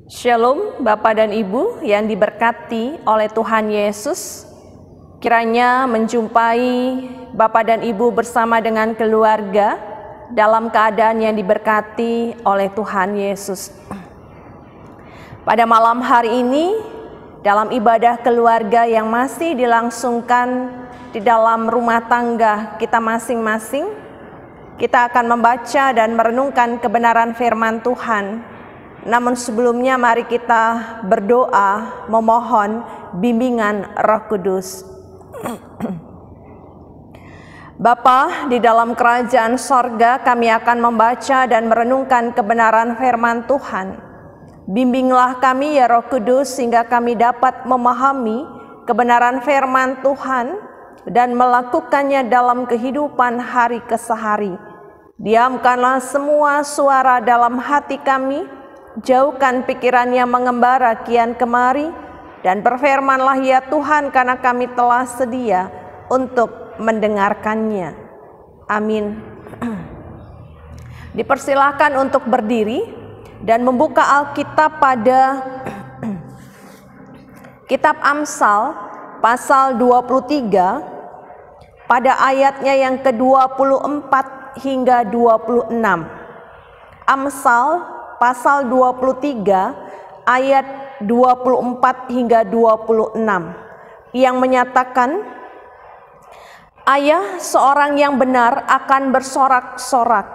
Shalom Bapak dan Ibu yang diberkati oleh Tuhan Yesus. Kiranya menjumpai Bapak dan Ibu bersama dengan keluarga dalam keadaan yang diberkati oleh Tuhan Yesus. Pada malam hari ini, dalam ibadah keluarga yang masih dilangsungkan di dalam rumah tangga kita masing-masing, kita akan membaca dan merenungkan kebenaran firman Tuhan. Namun sebelumnya mari kita berdoa memohon bimbingan Roh Kudus. Bapa di dalam kerajaan sorga, kami akan membaca dan merenungkan kebenaran firman Tuhan. Bimbinglah kami ya Roh Kudus sehingga kami dapat memahami kebenaran firman Tuhan dan melakukannya dalam kehidupan hari ke hari. Diamkanlah semua suara dalam hati kami, jauhkan pikiran yang mengembara kian kemari, dan berfirmanlah ya Tuhan, karena kami telah sedia untuk mendengarkannya. Amin. Dipersilahkan untuk berdiri dan membuka Alkitab pada Kitab Amsal pasal 23 pada ayatnya yang ke-24 hingga 26. Amsal pasal 23 ayat 24 hingga 26 yang menyatakan, ayah seorang yang benar akan bersorak-sorak,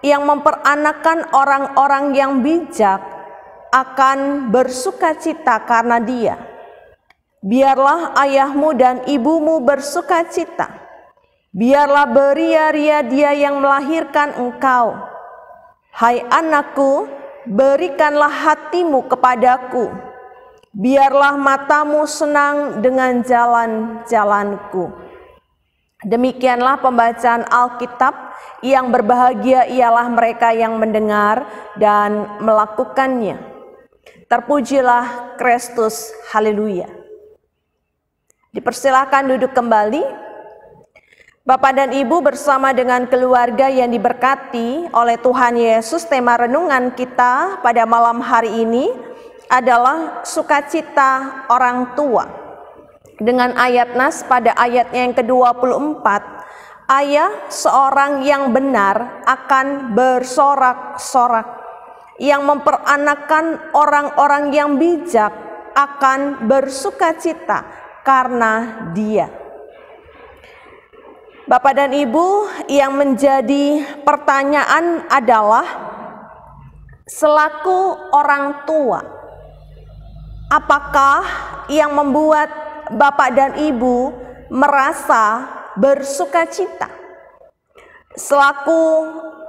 yang memperanakan orang-orang yang bijak akan bersukacita karena dia. Biarlah ayahmu dan ibumu bersukacita, biarlah beria-ria dia yang melahirkan engkau. Hai anakku, berikanlah hatimu kepadaku, biarlah matamu senang dengan jalan-jalanku. Demikianlah pembacaan Alkitab. Yang berbahagia ialah mereka yang mendengar dan melakukannya. Terpujilah Kristus, haleluya. Dipersilakan duduk kembali. Bapak dan Ibu bersama dengan keluarga yang diberkati oleh Tuhan Yesus, tema renungan kita pada malam hari ini adalah sukacita orang tua. Dengan ayat nas pada ayatnya yang ke-24, ayah seorang yang benar akan bersorak-sorak, yang memperanakan orang-orang yang bijak akan bersukacita karena dia. Bapak dan Ibu, yang menjadi pertanyaan adalah, selaku orang tua, apakah yang membuat Bapak dan Ibu merasa bersukacita? Selaku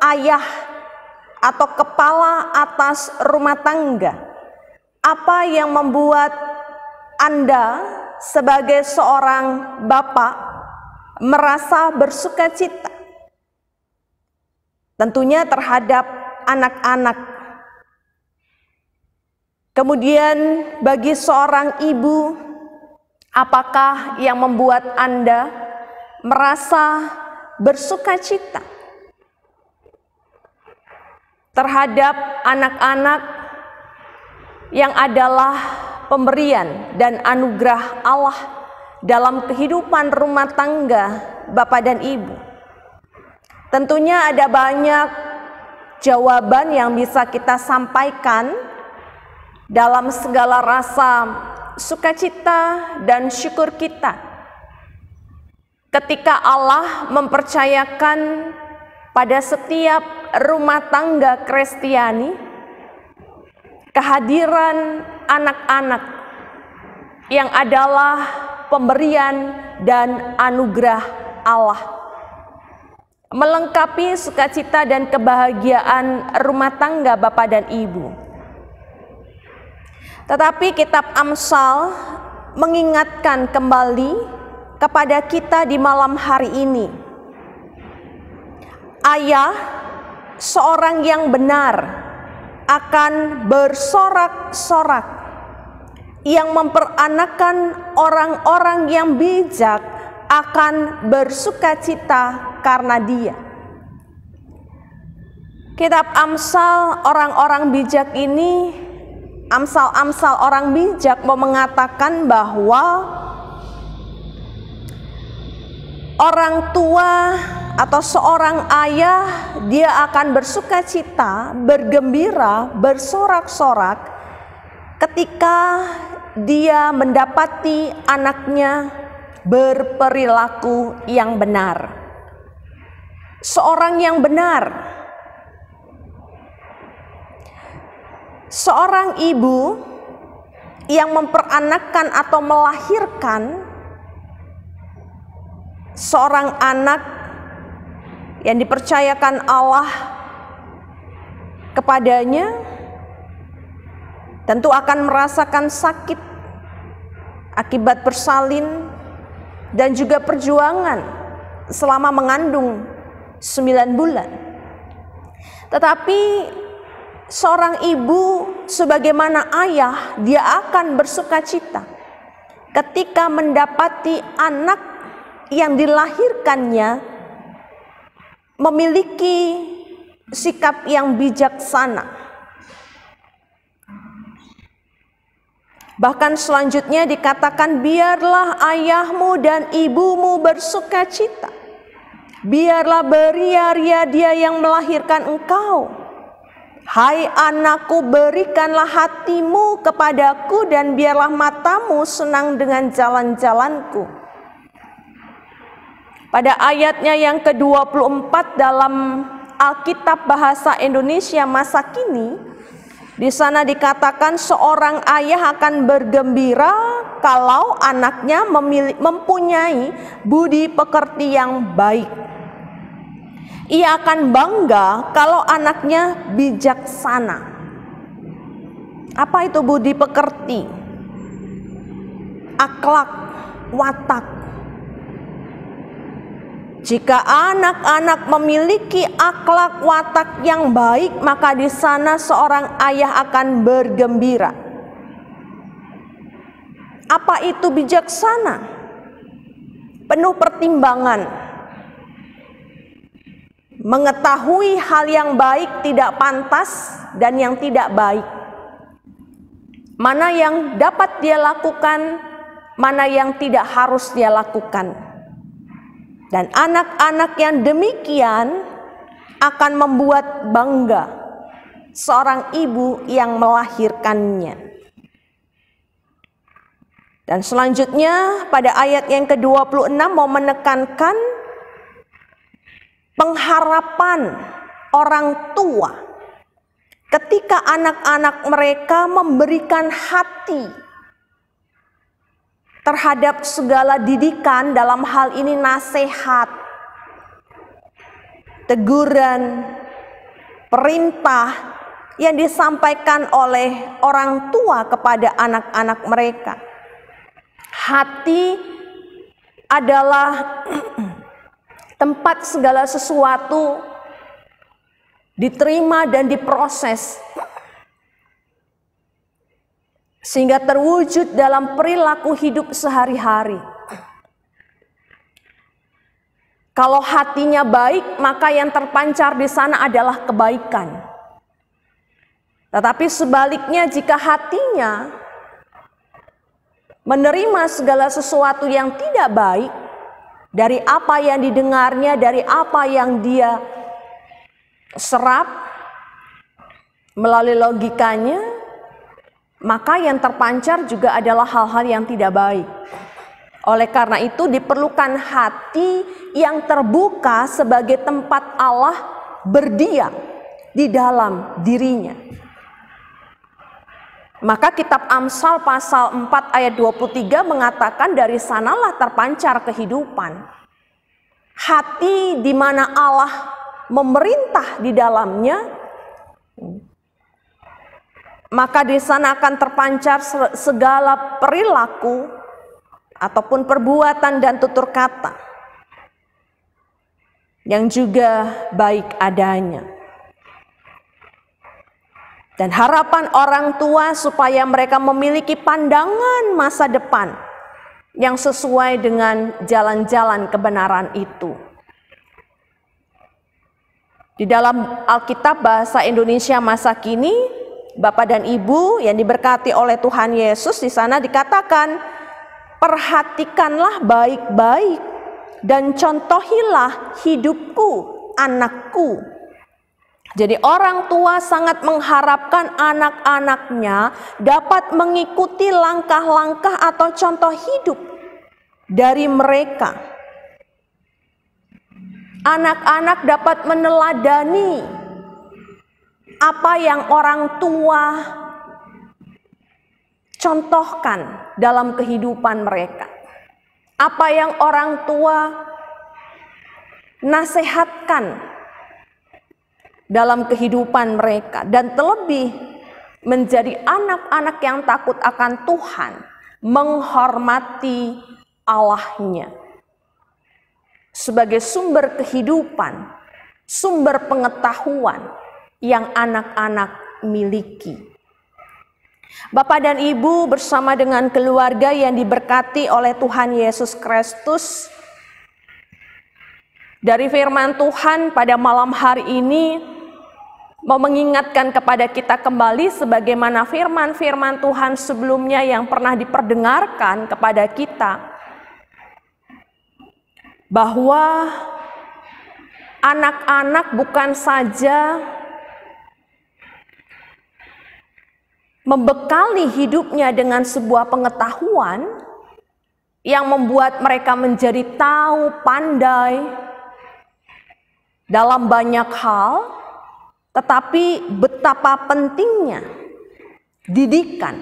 ayah atau kepala atas rumah tangga, apa yang membuat Anda sebagai seorang bapak merasa bersukacita? Tentunya terhadap anak-anak. Kemudian bagi seorang ibu, apakah yang membuat Anda merasa bersukacita? Terhadap anak-anak yang adalah pemberian dan anugerah Allah dalam kehidupan rumah tangga Bapak dan Ibu. Tentunya ada banyak jawaban yang bisa kita sampaikan dalam segala rasa sukacita dan syukur kita ketika Allah mempercayakan pada setiap rumah tangga Kristiani kehadiran anak-anak yang adalah pemberian dan anugerah Allah, melengkapi sukacita dan kebahagiaan rumah tangga Bapak dan Ibu. Tetapi kitab Amsal mengingatkan kembali kepada kita di malam hari ini, ayah seorang yang benar akan bersorak-sorak, yang memperanakan orang-orang yang bijak akan bersukacita karena dia. Kitab Amsal, orang-orang bijak ini Amsal orang bijak mau mengatakan bahwa orang tua atau seorang ayah, dia akan bersuka cita, bergembira, bersorak-sorak ketika dia mendapati anaknya berperilaku yang benar. Seorang yang benar, seorang ibu yang memperanakkan atau melahirkan seorang anak yang dipercayakan Allah kepadanya, tentu akan merasakan sakit akibat bersalin dan juga perjuangan selama mengandung 9 bulan. Tetapi seorang ibu sebagaimana ayah, dia akan bersuka cita ketika mendapati anak yang dilahirkannya memiliki sikap yang bijaksana. Bahkan selanjutnya dikatakan, biarlah ayahmu dan ibumu bersuka cita, biarlah beria-ria dia yang melahirkan engkau. Hai anakku, berikanlah hatimu kepadaku dan biarlah matamu senang dengan jalan-jalanku. Pada ayatnya yang ke-24 dalam Alkitab Bahasa Indonesia masa kini, di sana dikatakan seorang ayah akan bergembira kalau anaknya mempunyai budi pekerti yang baik. Ia akan bangga kalau anaknya bijaksana. Apa itu budi pekerti? Akhlak, watak. Jika anak-anak memiliki akhlak watak yang baik, maka di sana seorang ayah akan bergembira. Apa itu bijaksana? Penuh pertimbangan. Mengetahui hal yang baik tidak pantas dan yang tidak baik. Mana yang dapat dia lakukan, mana yang tidak harus dia lakukan. Dan anak-anak yang demikian akan membuat bangga seorang ibu yang melahirkannya. Dan selanjutnya pada ayat yang ke-26 mau menekankan pengharapan orang tua ketika anak-anak mereka memberikan hati terhadap segala didikan, dalam hal ini nasihat, teguran, perintah yang disampaikan oleh orang tua kepada anak-anak mereka. Hati adalah tempat segala sesuatu diterima dan diproses sehingga terwujud dalam perilaku hidup sehari-hari. Kalau hatinya baik, maka yang terpancar di sana adalah kebaikan. Tetapi sebaliknya, jika hatinya menerima segala sesuatu yang tidak baik dari apa yang didengarnya, dari apa yang dia serap melalui logikanya, maka yang terpancar juga adalah hal-hal yang tidak baik. Oleh karena itu diperlukan hati yang terbuka sebagai tempat Allah berdiam di dalam dirinya. Maka kitab Amsal pasal 4 ayat 23 mengatakan dari sanalah terpancar kehidupan. Hati di mana Allah memerintah di dalamnya, maka di sana akan terpancar segala perilaku ataupun perbuatan dan tutur kata yang juga baik adanya. Dan harapan orang tua supaya mereka memiliki pandangan masa depan yang sesuai dengan jalan-jalan kebenaran itu. Di dalam Alkitab Bahasa Indonesia masa kini Bapak dan Ibu yang diberkati oleh Tuhan Yesus, di sana dikatakan, perhatikanlah baik-baik dan contohilah hidupku, anakku. Jadi orang tua sangat mengharapkan anak-anaknya dapat mengikuti langkah-langkah atau contoh hidup dari mereka. Anak-anak dapat meneladani apa yang orang tua contohkan dalam kehidupan mereka. Apa yang orang tua nasihatkan dalam kehidupan mereka. Dan terlebih menjadi anak-anak yang takut akan Tuhan, menghormati Allahnya sebagai sumber kehidupan, sumber pengetahuan yang anak-anak miliki. Bapak dan Ibu bersama dengan keluarga yang diberkati oleh Tuhan Yesus Kristus, dari firman Tuhan pada malam hari ini mau mengingatkan kepada kita kembali sebagaimana firman-firman Tuhan sebelumnya yang pernah diperdengarkan kepada kita, bahwa anak-anak bukan saja membekali hidupnya dengan sebuah pengetahuan yang membuat mereka menjadi tahu, pandai dalam banyak hal, tetapi betapa pentingnya didikan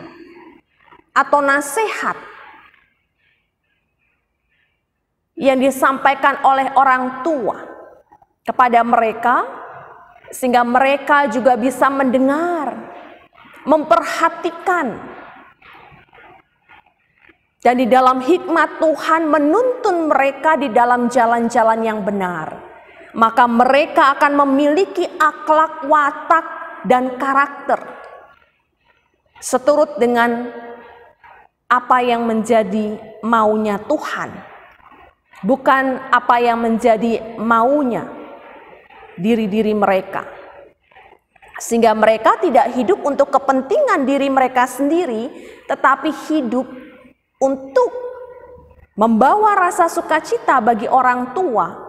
atau nasihat yang disampaikan oleh orang tua kepada mereka, sehingga mereka juga bisa mendengar, memperhatikan, dan di dalam hikmat Tuhan menuntun mereka di dalam jalan-jalan yang benar. Maka mereka akan memiliki akhlak, watak, dan karakter seturut dengan apa yang menjadi maunya Tuhan, bukan apa yang menjadi maunya diri-diri mereka. Sehingga mereka tidak hidup untuk kepentingan diri mereka sendiri, tetapi hidup untuk membawa rasa sukacita bagi orang tua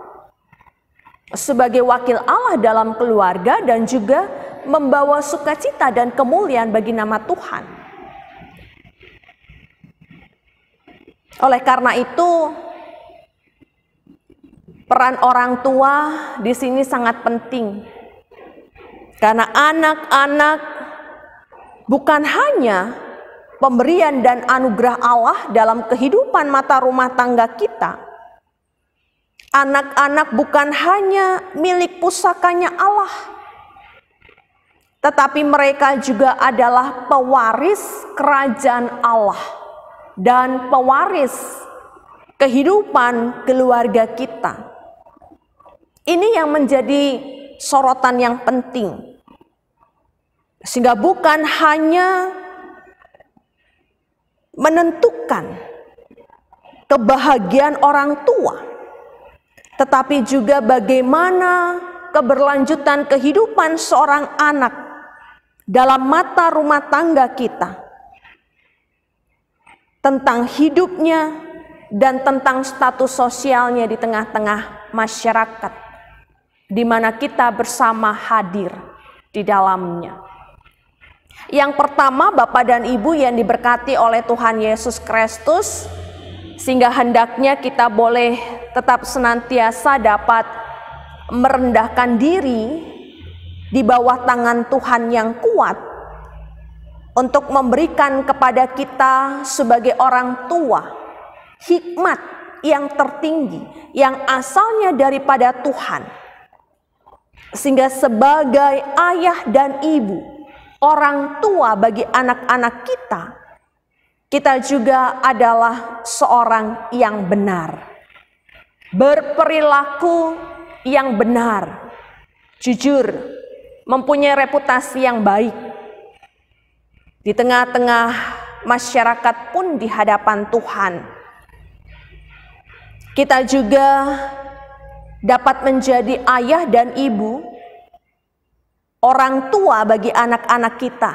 sebagai wakil Allah dalam keluarga, dan juga membawa sukacita dan kemuliaan bagi nama Tuhan. Oleh karena itu, peran orang tua di sini sangat penting. Karena anak-anak bukan hanya pemberian dan anugerah Allah dalam kehidupan mata rumah tangga kita. Anak-anak bukan hanya milik pusakanya Allah, tetapi mereka juga adalah pewaris kerajaan Allah dan pewaris kehidupan keluarga kita. Ini yang menjadi sorotan yang penting. Sehingga bukan hanya menentukan kebahagiaan orang tua, tetapi juga bagaimana keberlanjutan kehidupan seorang anak dalam mata rumah tangga kita, tentang hidupnya dan tentang status sosialnya di tengah-tengah masyarakat, di mana kita bersama hadir di dalamnya. Yang pertama, Bapak dan Ibu yang diberkati oleh Tuhan Yesus Kristus, sehingga hendaknya kita boleh tetap senantiasa dapat merendahkan diri di bawah tangan Tuhan yang kuat, untuk memberikan kepada kita sebagai orang tua hikmat yang tertinggi, yang asalnya daripada Tuhan. Sehingga sebagai ayah dan ibu, orang tua bagi anak-anak kita, kita juga adalah seorang yang benar, berperilaku yang benar, jujur, mempunyai reputasi yang baik di tengah-tengah masyarakat pun di hadapan Tuhan. Kita juga dapat menjadi ayah dan ibu, orang tua bagi anak-anak kita,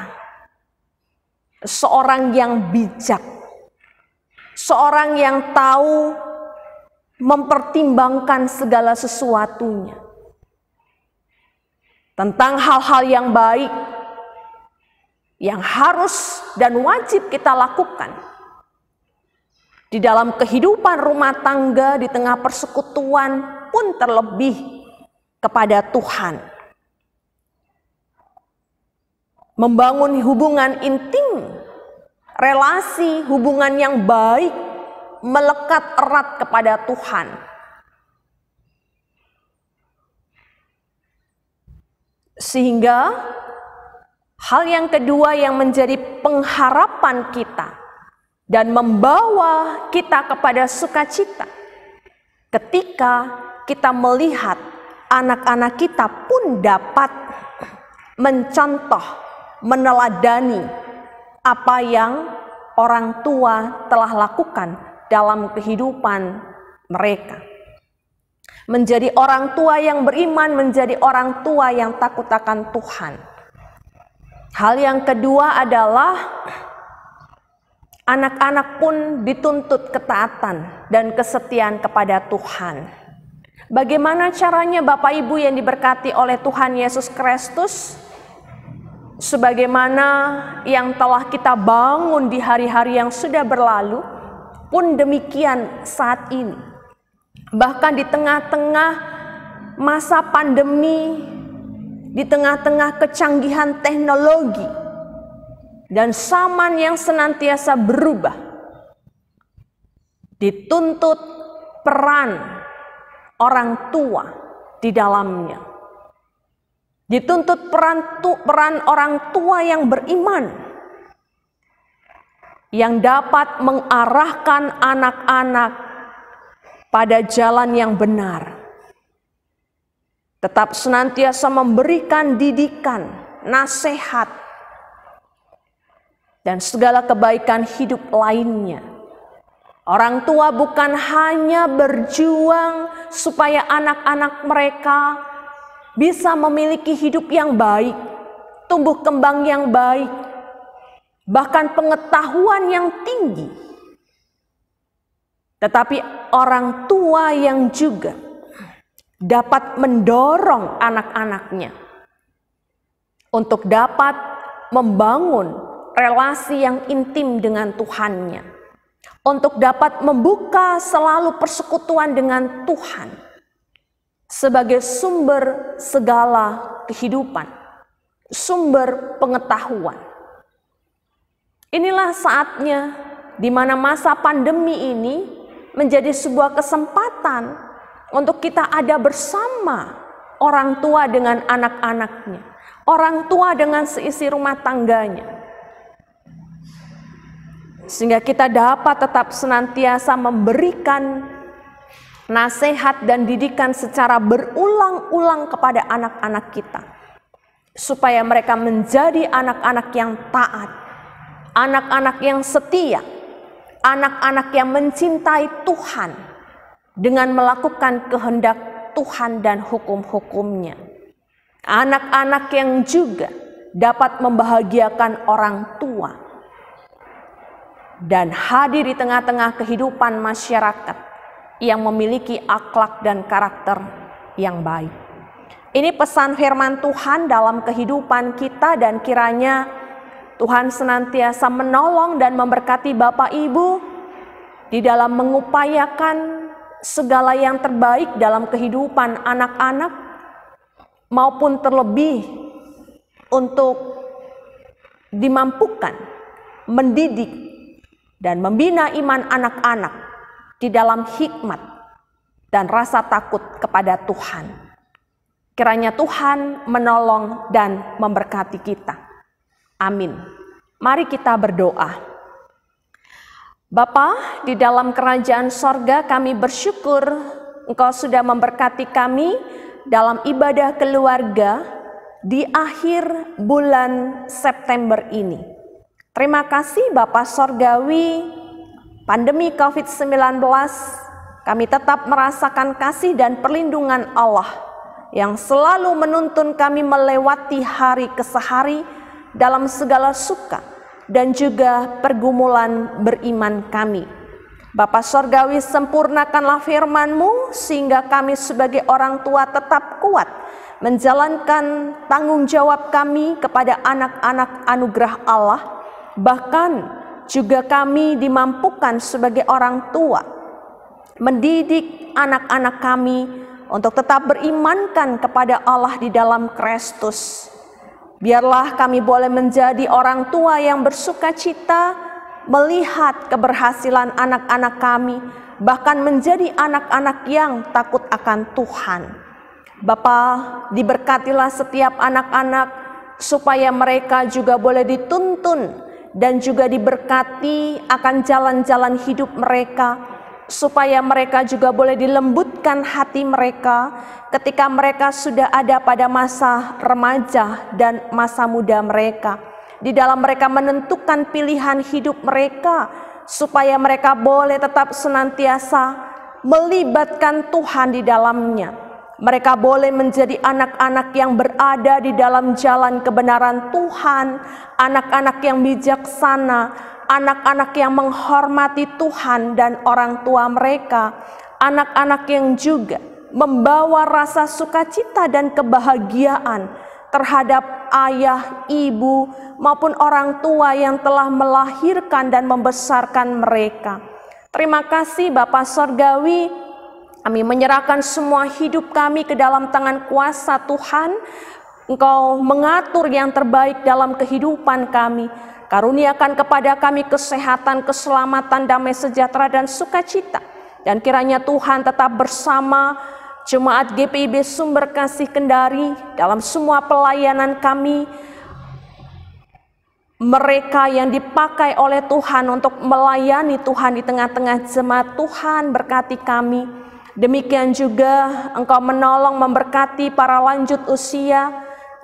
seorang yang bijak, seorang yang tahu mempertimbangkan segala sesuatunya tentang hal-hal yang baik yang harus dan wajib kita lakukan di dalam kehidupan rumah tangga, di tengah persekutuan pun terlebih kepada Tuhan. Membangun hubungan intim, relasi, hubungan yang baik, melekat erat kepada Tuhan. Sehingga hal yang kedua yang menjadi pengharapan kita dan membawa kita kepada sukacita ketika kita melihat anak-anak kita pun dapat mencontoh, meneladani apa yang orang tua telah lakukan dalam kehidupan mereka. Menjadi orang tua yang beriman, menjadi orang tua yang takut akan Tuhan. Hal yang kedua adalah anak-anak pun dituntut ketaatan dan kesetiaan kepada Tuhan. Bagaimana caranya Bapak Ibu yang diberkati oleh Tuhan Yesus Kristus? Sebagaimana yang telah kita bangun di hari-hari yang sudah berlalu, pun demikian saat ini. Bahkan di tengah-tengah masa pandemi, di tengah-tengah kecanggihan teknologi, dan zaman yang senantiasa berubah, dituntut peran orang tua di dalamnya. Dituntut peran orang tua yang beriman, yang dapat mengarahkan anak-anak pada jalan yang benar. Tetap senantiasa memberikan didikan, nasihat, dan segala kebaikan hidup lainnya. Orang tua bukan hanya berjuang supaya anak-anak mereka bisa memiliki hidup yang baik, tumbuh kembang yang baik, bahkan pengetahuan yang tinggi. Tetapi orang tua yang juga dapat mendorong anak-anaknya untuk dapat membangun relasi yang intim dengan Tuhannya, untuk dapat membuka selalu persekutuan dengan Tuhan sebagai sumber segala kehidupan, sumber pengetahuan. Inilah saatnya di mana masa pandemi ini menjadi sebuah kesempatan untuk kita ada bersama orang tua dengan anak-anaknya, orang tua dengan seisi rumah tangganya, sehingga kita dapat tetap senantiasa memberikan nasihat dan didikan secara berulang-ulang kepada anak-anak kita, supaya mereka menjadi anak-anak yang taat, anak-anak yang setia, anak-anak yang mencintai Tuhan dengan melakukan kehendak Tuhan dan hukum-hukumnya. Anak-anak yang juga dapat membahagiakan orang tua dan hadir di tengah-tengah kehidupan masyarakat yang memiliki akhlak dan karakter yang baik. Ini pesan firman Tuhan dalam kehidupan kita, dan kiranya Tuhan senantiasa menolong dan memberkati Bapak Ibu di dalam mengupayakan segala yang terbaik dalam kehidupan anak-anak, maupun terlebih untuk dimampukan mendidik dan membina iman anak-anak di dalam hikmat dan rasa takut kepada Tuhan. Kiranya Tuhan menolong dan memberkati kita. Amin. Mari kita berdoa. Bapa di dalam kerajaan sorga, kami bersyukur Engkau sudah memberkati kami dalam ibadah keluarga di akhir bulan September ini. Terima kasih Bapa Sorgawi. Pandemi COVID-19, kami tetap merasakan kasih dan perlindungan Allah yang selalu menuntun kami melewati hari ke hari dalam segala suka, dan juga pergumulan beriman kami. Bapa Sorgawi, sempurnakanlah firman-Mu sehingga kami sebagai orang tua tetap kuat menjalankan tanggung jawab kami kepada anak-anak anugerah Allah. Bahkan juga kami dimampukan sebagai orang tua mendidik anak-anak kami untuk tetap berimankan kepada Allah di dalam Kristus. Biarlah kami boleh menjadi orang tua yang bersukacita melihat keberhasilan anak-anak kami, bahkan menjadi anak-anak yang takut akan Tuhan. Bapa, diberkatilah setiap anak-anak supaya mereka juga boleh dituntun dan juga diberkati akan jalan-jalan hidup mereka, supaya mereka juga boleh dilembutkan hati mereka ketika mereka sudah ada pada masa remaja dan masa muda mereka. Di dalam mereka menentukan pilihan hidup mereka, supaya mereka boleh tetap senantiasa melibatkan Tuhan di dalamnya. Mereka boleh menjadi anak-anak yang berada di dalam jalan kebenaran Tuhan, anak-anak yang bijaksana, anak-anak yang menghormati Tuhan dan orang tua mereka, anak-anak yang juga membawa rasa sukacita dan kebahagiaan terhadap ayah, ibu, maupun orang tua yang telah melahirkan dan membesarkan mereka. Terima kasih Bapa Sorgawi, kami menyerahkan semua hidup kami ke dalam tangan kuasa Tuhan. Engkau mengatur yang terbaik dalam kehidupan kami. Karuniakan kepada kami kesehatan, keselamatan, damai sejahtera, dan sukacita. Dan kiranya Tuhan tetap bersama Jemaat GPIB Sumber Kasih Kendari dalam semua pelayanan kami, mereka yang dipakai oleh Tuhan untuk melayani Tuhan di tengah-tengah jemaat Tuhan, berkati kami. Demikian juga Engkau menolong memberkati para lanjut usia,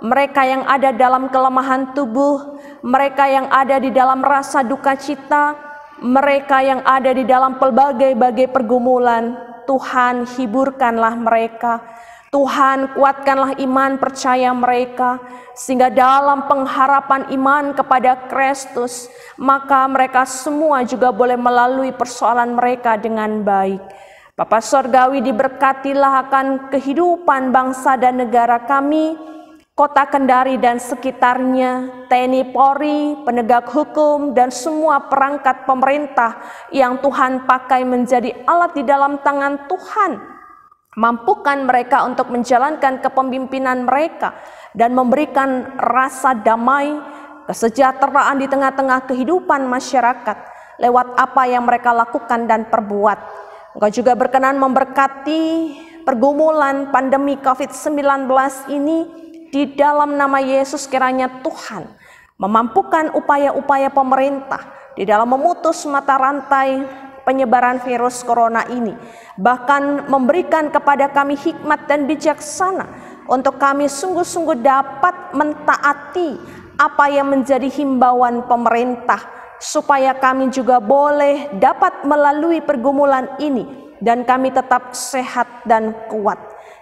mereka yang ada dalam kelemahan tubuh, mereka yang ada di dalam rasa duka cita, mereka yang ada di dalam pelbagai-bagai pergumulan. Tuhan, hiburkanlah mereka. Tuhan, kuatkanlah iman percaya mereka, sehingga dalam pengharapan iman kepada Kristus, maka mereka semua juga boleh melalui persoalan mereka dengan baik. Bapa Sorgawi, diberkatilah akan kehidupan bangsa dan negara kami, Kota Kendari dan sekitarnya, TNI Polri, penegak hukum, dan semua perangkat pemerintah yang Tuhan pakai menjadi alat di dalam tangan Tuhan. Mampukan mereka untuk menjalankan kepemimpinan mereka dan memberikan rasa damai, kesejahteraan di tengah-tengah kehidupan masyarakat lewat apa yang mereka lakukan dan perbuat. Engkau juga berkenan memberkati pergumulan pandemi COVID-19 ini. Di dalam nama Yesus, kiranya Tuhan memampukan upaya-upaya pemerintah di dalam memutus mata rantai penyebaran virus corona ini. Bahkan memberikan kepada kami hikmat dan bijaksana untuk kami sungguh-sungguh dapat mentaati apa yang menjadi himbauan pemerintah, supaya kami juga boleh dapat melalui pergumulan ini dan kami tetap sehat dan kuat.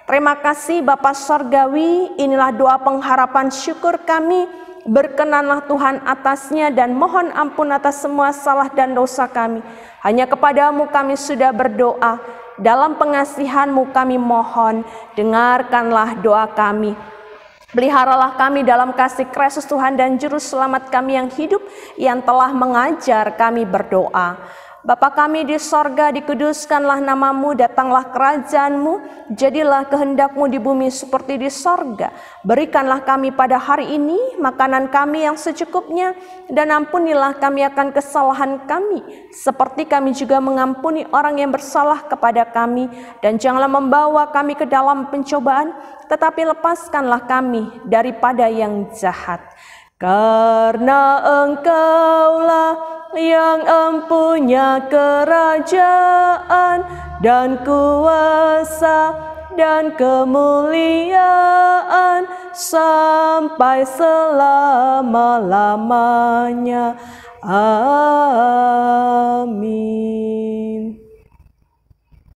Terima kasih Bapa Sorgawi, inilah doa pengharapan syukur kami. Berkenanlah Tuhan atasnya dan mohon ampun atas semua salah dan dosa kami. Hanya kepadamu kami sudah berdoa, dalam pengasihan-Mu kami mohon, dengarkanlah doa kami. Peliharalah kami dalam kasih Kristus Tuhan dan Juru Selamat kami yang hidup, yang telah mengajar kami berdoa. Bapa kami di sorga, dikuduskanlah nama-Mu, datanglah kerajaan-Mu, jadilah kehendak-Mu di bumi seperti di sorga. Berikanlah kami pada hari ini makanan kami yang secukupnya, dan ampunilah kami akan kesalahan kami, seperti kami juga mengampuni orang yang bersalah kepada kami. Dan janganlah membawa kami ke dalam pencobaan, tetapi lepaskanlah kami daripada yang jahat. Karena Engkaulah yang empunya kerajaan dan kuasa dan kemuliaan sampai selama-lamanya. Amin.